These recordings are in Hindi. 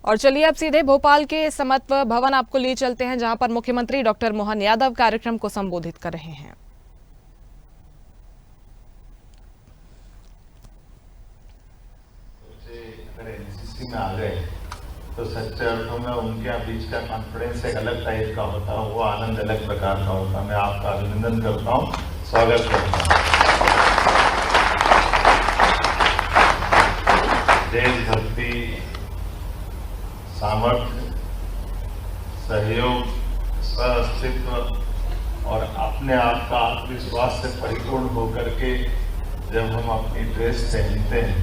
और चलिए अब सीधे भोपाल के समत्व भवन आपको ले चलते हैं, जहां पर मुख्यमंत्री डॉक्टर मोहन यादव कार्यक्रम को संबोधित कर रहे हैं। अगर एनसीसी में आ गए तो सच्चे अर्थों में उनके बीच का कॉन्फिडेंस एक अलग टाइप का होता है, वो आनंद अलग प्रकार का होता है। मैं आपका अभिनंदन करता हूँ, स्वागत करता हूँ। देशभक्ति, सामर्थ्य, सहयोग, अस्तित्व और अपने आप का आत्मविश्वास से परिपूर्ण होकर के जब हम अपनी ड्रेस पहनते हैं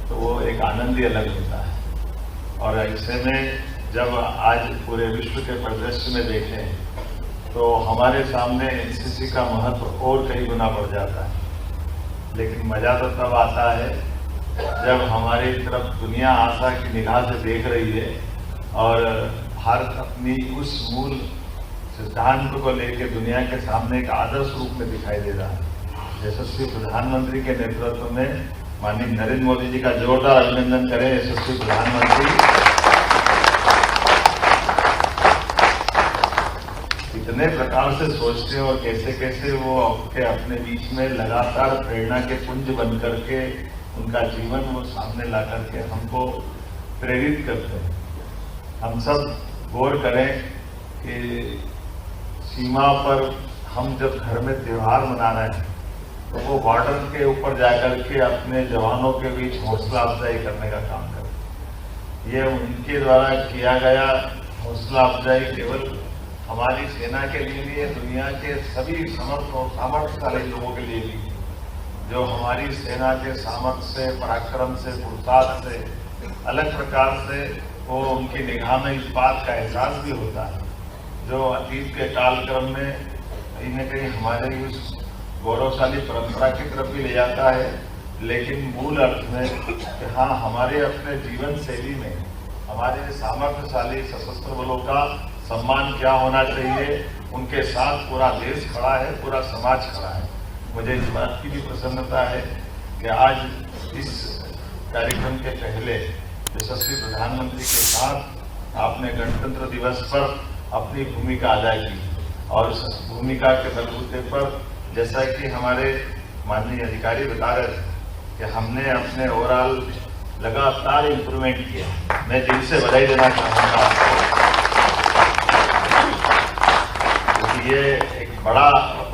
तो वो एक आनंद ही अलग होता है। और ऐसे में जब आज पूरे विश्व के परिदृश्य में देखें तो हमारे सामने एनसीसी का महत्व और कई गुना बढ़ जाता है। लेकिन मजा तो तब आता है जब हमारी तरफ दुनिया आशा की निगाह से देख रही है और भारत अपनी उस मूल सिद्धांत को लेकर दुनिया के सामने एक आदर्श रूप में दिखाई दे रहा है। यशस्वी प्रधानमंत्री के नेतृत्व में माननीय नरेंद्र मोदी जी का जोरदार अभिनंदन करें। यशस्वी प्रधानमंत्री इतने प्रकार से सोचते हैं और कैसे कैसे वो अपने बीच में लगातार प्रेरणा के पुंज बन करके उनका जीवन वो सामने ला करके हमको प्रेरित करते हैं। हम सब गौर करें कि सीमा पर हम जब घर में त्योहार मना रहे हैं तो वो बॉर्डर के ऊपर जाकर के अपने जवानों के बीच हौसला अफजाई करने का काम करें। ये उनके द्वारा किया गया हौसला अफजाई केवल हमारी सेना के लिए नहीं है, दुनिया के सभी समर्थ और सामर्थ्यशाली लोगों के लिए भी, जो हमारी सेना के सामर्थ्य से, पराक्रम से, पुरुषार्थ से अलग प्रकार से वो उनकी निगाह में इस बात का एहसास भी होता है जो अतीत के कालक्रम में कहीं न कहीं हमारे उस गौरवशाली परंपरा की तरफ भी ले जाता है। लेकिन मूल अर्थ में कि हाँ, हमारे अपने जीवन शैली में हमारे सामर्थ्यशाली सशस्त्र बलों का सम्मान क्या होना चाहिए, उनके साथ पूरा देश खड़ा है, पूरा समाज खड़ा है। मुझे इस बात की भी प्रसन्नता है कि आज इस कार्यक्रम के पहले यशस्वी प्रधानमंत्री के साथ आपने गणतंत्र दिवस पर अपनी भूमिका अदा की और उस भूमिका के बलबूते पर जैसा कि हमारे माननीय अधिकारी बता रहे थे कि हमने अपने ओवरऑल लगातार इंप्रूवमेंट किया। मैं दिल से बधाई देना चाहूँगा आपको, क्योंकि ये एक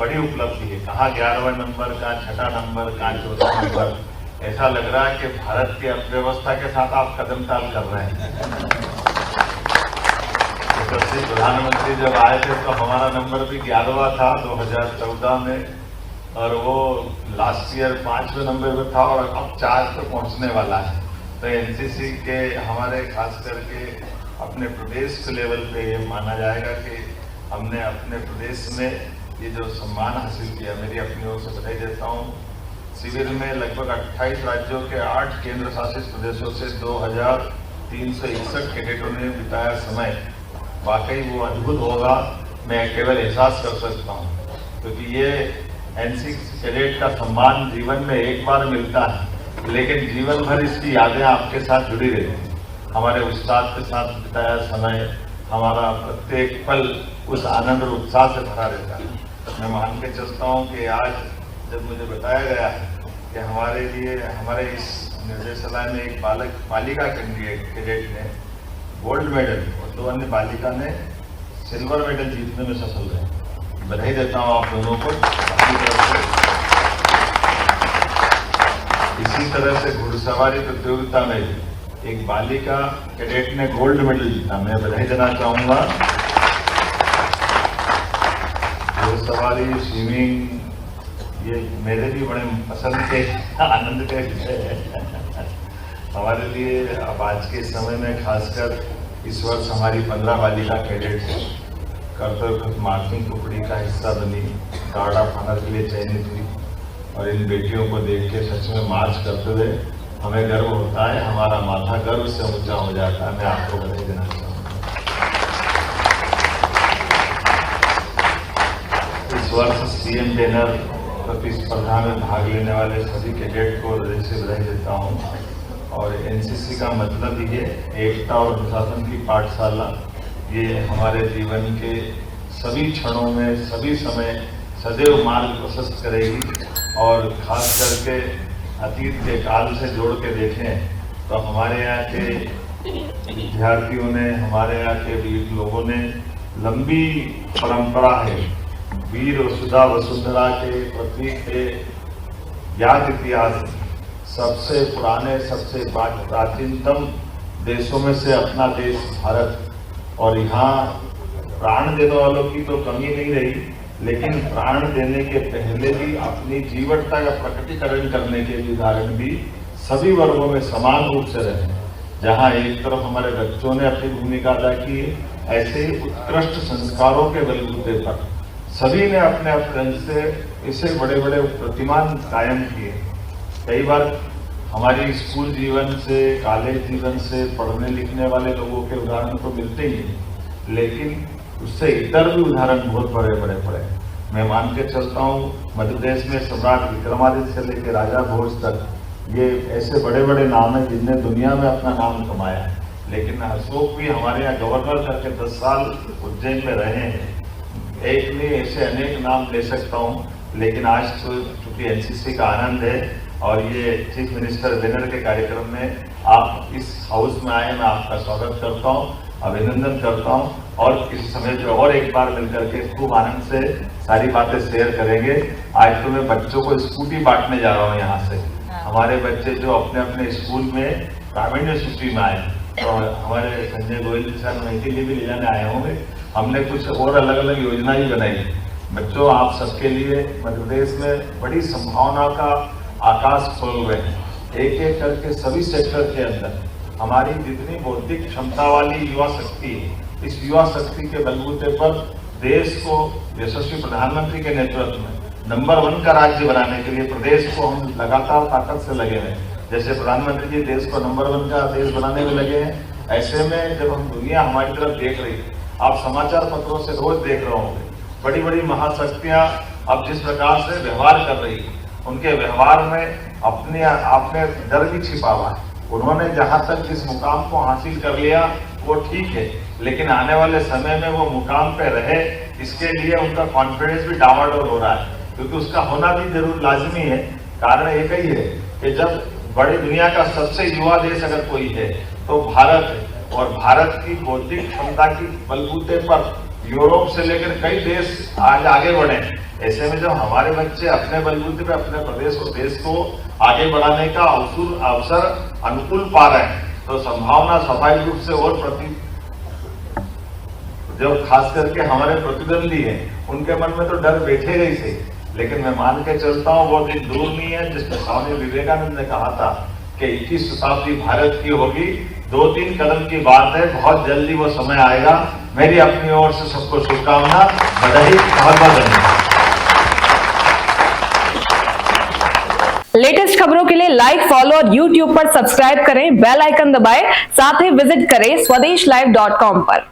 बड़ी उपलब्धि है। कहाँ 11वां नंबर, कहाँ 6वां नंबर, कहाँ 14वां नंबर। ऐसा लग रहा है कि भारत की अर्थव्यवस्था के साथ आप कदम ताल कर रहे हैं। यशस्वी प्रधानमंत्री जब आए थे तो हमारा नंबर भी 11वां था 2014 में, और वो लास्ट ईयर 5वें नंबर पर था और अब 4 पे पहुंचने वाला है। तो एनसीसी के हमारे खास करके अपने प्रदेश के लेवल पे ये माना जाएगा कि हमने अपने प्रदेश में ये जो सम्मान हासिल किया, मेरी अपनी ओर से बधाई देता हूँ। शिविर में लगभग 28 राज्यों के 8 केंद्र शासित प्रदेशों से 2361 कैडेटों ने बिताया समय वाकई वो अद्भुत होगा। मैं केवल एहसास कर सकता हूँ, क्योंकि ये एनसीसी कैडेट का सम्मान जीवन में एक बार मिलता है, लेकिन जीवन भर इसकी यादें आपके साथ जुड़ी रहती हैं। हमारे उस्ताद के साथ बिताया समय, हमारा प्रत्येक पल उस आनंद और उत्साह से भरा रहता है। मैं मान के चलता हूँ कि आज जब मुझे बताया गया है कि हमारे लिए हमारे इस निर्देशालय में एक बालिका कैडेट ने गोल्ड मेडल और 2 अन्य बालिका ने सिल्वर मेडल जीतने में सफल रहे। बधाई देता हूँ आप दोनों को। इसी तरह से घुड़सवारी प्रतियोगिता में एक बालिका कैडेट ने गोल्ड मेडल जीता, मैं बधाई देना चाहूँगा। घुड़सवारी, स्विमिंग ये मेरे भी बड़े पसंद के आनंद के विषय है हमारे लिए। अब आज के समय में खासकर इस वर्ष हमारी 15 बालिका कैडेट कर्तव्य मार्चिंग टुकड़ी का हिस्सा बनी, गार्ड ऑफ ऑनर के लिए चयनित हुई। और इन बेटियों को देख के सच में मार्च करते हुए हमें गर्व होता है, हमारा माथा गर्व से ऊंचा हो जाता है। मैं आपको बधाई देना चाहूँगा। इस वर्ष सीएम बैनर प्रतिस्पर्धा में भाग लेने वाले सभी कैडेट को हृदय से बधाई देता हूँ और एनसीसी का मतलब ही है एकता और अनुशासन की पाठशाला। ये हमारे जीवन के सभी क्षणों में, सभी समय सदैव मार्ग प्रशस्त करेगी। और खास करके अतीत के काल से जोड़ के देखें तो हमारे यहाँ के विद्यार्थियों ने, हमारे यहाँ के वीर लोगों ने लंबी परंपरा है। वीर वसुधा वसुंधरा के प्रतीक थे याद इतिहास सबसे पुराने, सबसे प्राचीनतम देशों में से अपना देश भारत। और यहाँ प्राण देने वालों की तो कमी नहीं रही, लेकिन प्राण देने के पहले भी अपनी जीवटता का प्रकटीकरण करने के भी उदाहरण भी सभी वर्गों में समान रूप से रहे। जहाँ एक तरफ हमारे बच्चों ने अपनी भूमिका अदा की है, ऐसे ही उत्कृष्ट संस्कारों के बलबूते पर सभी ने अपने अपने अंश से इसे बड़े बड़े प्रतिमान कायम किए। कई बार हमारी स्कूल जीवन से, कॉलेज जीवन से पढ़ने लिखने वाले लोगों के उदाहरण तो मिलते ही हैं, लेकिन उससे इतर भी उदाहरण बहुत बड़े बड़े पड़े। मैं मान के चलता हूँ मध्य प्रदेश में सम्राट विक्रमादित्य से लेकर राजा भोज तक ये ऐसे बड़े बड़े नाम हैं जिनने दुनिया में अपना नाम कमाया है। लेकिन अशोक भी हमारे यहाँ गवर्नर करके 10 साल उज्जैन में रहे हैं। एक नहीं, ऐसे अनेक नाम ले सकता हूँ, लेकिन आज तो चूंकि एनसीसी का आनंद है और ये चीफ मिनिस्टर बैनर के कार्यक्रम में आप इस हाउस में आए, मैं आपका स्वागत करता हूँ, अभिनंदन करता हूँ। और इस समय जो और एक बार मिलकर के खूब आनंद से सारी बातें शेयर करेंगे। आज तो मैं बच्चों को स्कूटी बांटने जा रहा हूँ यहाँ से। हमारे बच्चे जो अपने अपने स्कूल में कामिन्य सूची में आए, तो हमारे संजय गोयल जी सर उनके लिए भी ले जाने आए होंगे। हमने कुछ और अलग अलग योजना ही बनाई। बच्चों, आप सबके लिए मध्य प्रदेश में बड़ी संभावना का आकाश खोल रहे हैं। एक एक करके सभी सेक्टर के अंदर हमारी जितनी बौद्धिक क्षमता वाली युवा शक्ति है, इस युवा शक्ति के बलबूते पर देश को यशस्वी प्रधानमंत्री के नेतृत्व में नंबर 1 का राज्य बनाने के लिए प्रदेश को हम लगातार ताकत से लगे हैं। जैसे प्रधानमंत्री जी देश को नंबर 1 का देश बनाने में लगे हैं, ऐसे में जब हम दुनिया हमारी तरफ देख रही है, आप समाचार पत्रों से रोज देख रहे होंगे, बड़ी बड़ी महाशक्तियां अब जिस प्रकार से व्यवहार कर रही है, उनके व्यवहार में अपने आप में डर भी छिपा हुआ है। उन्होंने जहां तक जिस मुकाम को हासिल कर लिया वो ठीक है, लेकिन आने वाले समय में वो मुकाम पे रहे, इसके लिए उनका कॉन्फिडेंस भी डावाडोल हो रहा है, क्योंकि उसका होना भी जरूर लाजमी है। कारण एक ही है कि जब बड़ी दुनिया का सबसे युवा देश अगर कोई है तो भारत है, और भारत की बौद्धिक क्षमता की बलबूते पर यूरोप से लेकर कई देश आज आगे बढ़े। ऐसे में जब हमारे बच्चे अपने बलबूते पे अपने प्रदेश और देश को आगे बढ़ाने का अवसर अनुकूल पा रहे हैं, तो संभावना स्वाभाविक रूप से और जब खास करके हमारे प्रतिद्वंदी हैं, उनके मन में तो डर बैठेगा ही सही। लेकिन मैं मान के चलता हूँ वो दिन दूर नहीं है जिसमें स्वामी विवेकानंद ने कहा था कि 21वीं शताब्दी भारत की होगी, 2-3 कदम की बात है, बहुत जल्दी वो समय आएगा। मेरी अपनी ओर से सबको शुभकामना, बधाई, बहुत बहुत धन्यवाद। लेटेस्ट खबरों के लिए लाइक, फॉलो और YouTube पर सब्सक्राइब करें, बेल आइकन दबाएं, साथ ही विजिट करें swedishlive.com पर।